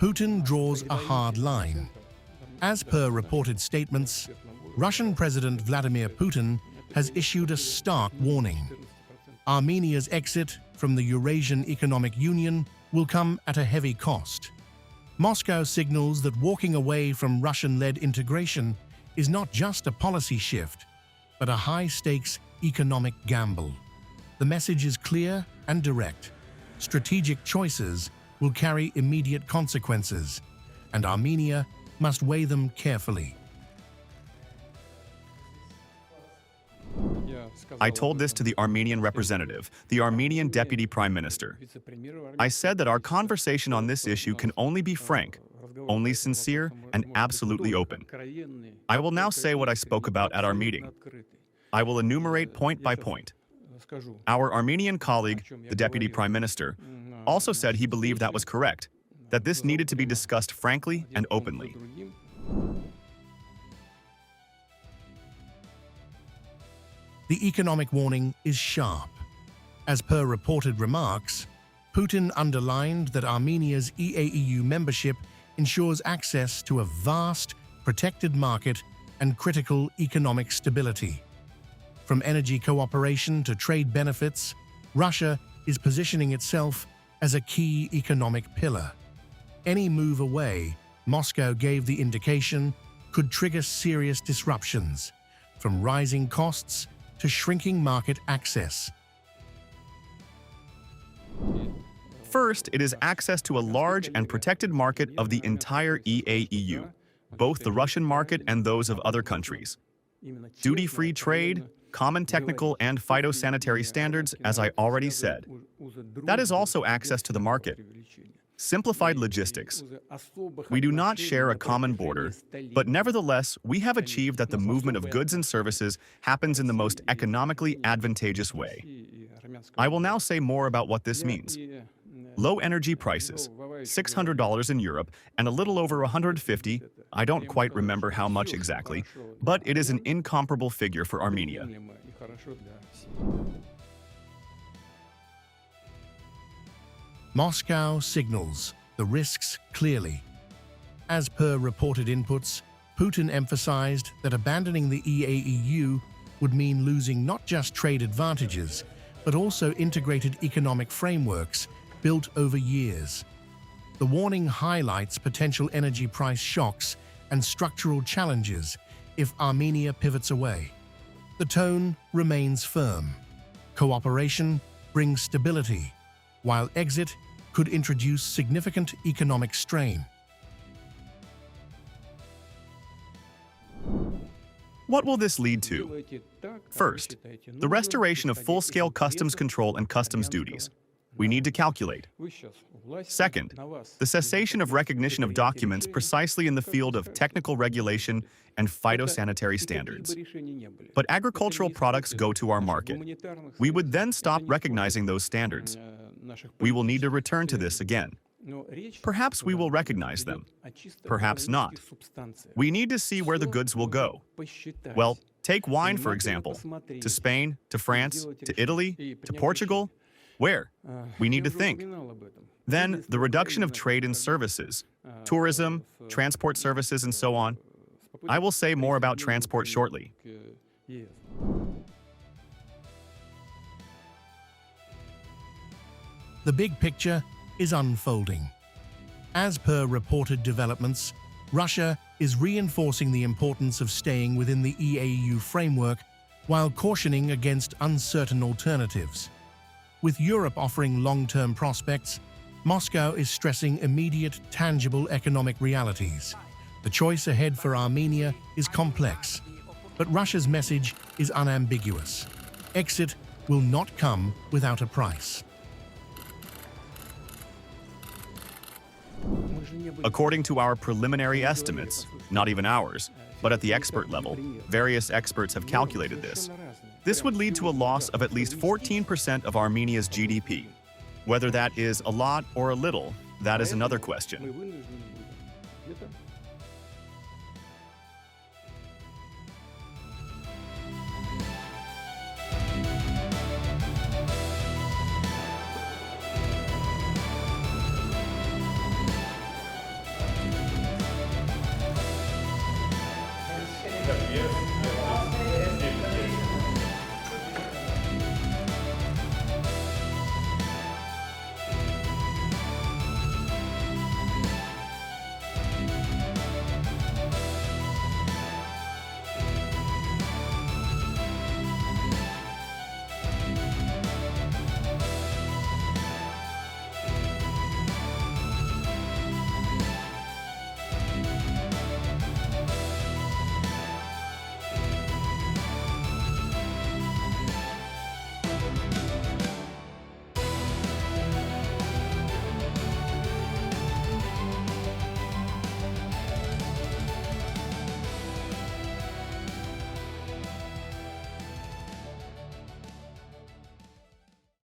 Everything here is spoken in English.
Putin draws a hard line. As per reported statements, Russian President Vladimir Putin has issued a stark warning. Armenia's exit from the Eurasian Economic Union will come at a heavy cost. Moscow signals that walking away from Russian-led integration is not just a policy shift, but a high-stakes economic gamble. The message is clear and direct. Strategic choices will carry immediate consequences, and Armenia must weigh them carefully. I told this to the Armenian representative, the Armenian deputy prime minister. I said that our conversation on this issue can only be frank, only sincere, and absolutely open. I will now say what I spoke about at our meeting. I will enumerate point by point. Our Armenian colleague, the deputy prime minister, also said he believed that was correct, that this needed to be discussed frankly and openly. The economic warning is sharp. As per reported remarks, Putin underlined that Armenia's EAEU membership ensures access to a vast, protected market and critical economic stability. From energy cooperation to trade benefits, Russia is positioning itself as a key economic pillar. Any move away, Moscow gave the indication, could trigger serious disruptions, from rising costs to shrinking market access. First, it is access to a large and protected market of the entire EAEU, both the Russian market and those of other countries. Duty-free trade, common technical and phytosanitary standards, as I already said. That is also access to the market. Simplified logistics. We do not share a common border, but nevertheless, we have achieved that the movement of goods and services happens in the most economically advantageous way. I will now say more about what this means. Low energy prices, $600 in Europe and a little over 150, I don't quite remember how much exactly, but it is an incomparable figure for Armenia. Moscow signals the risks clearly. As per reported inputs, Putin emphasized that abandoning the EAEU would mean losing not just trade advantages, but also integrated economic frameworks built over years. The warning highlights potential energy price shocks and structural challenges if Armenia pivots away. The tone remains firm. Cooperation brings stability, while exit could introduce significant economic strain. What will this lead to? First, the restoration of full-scale customs control and customs duties. We need to calculate. Second, the cessation of recognition of documents precisely in the field of technical regulation and phytosanitary standards. But agricultural products go to our market. We would then stop recognizing those standards. We will need to return to this again. Perhaps we will recognize them, perhaps not. We need to see where the goods will go. Well, take wine, for example, to Spain, to France, to Italy, to Portugal. Where? We need to think. Then, the reduction of trade and services, tourism, transport services, and so on. I will say more about transport shortly. The big picture is unfolding. As per reported developments, Russia is reinforcing the importance of staying within the EAEU framework while cautioning against uncertain alternatives. With Europe offering long-term prospects, Moscow is stressing immediate, tangible economic realities. The choice ahead for Armenia is complex, but Russia's message is unambiguous. Exit will not come without a price. According to our preliminary estimates, not even ours, but at the expert level, various experts have calculated this. This would lead to a loss of at least 14% of Armenia's GDP. Whether that is a lot or a little, that is another question. є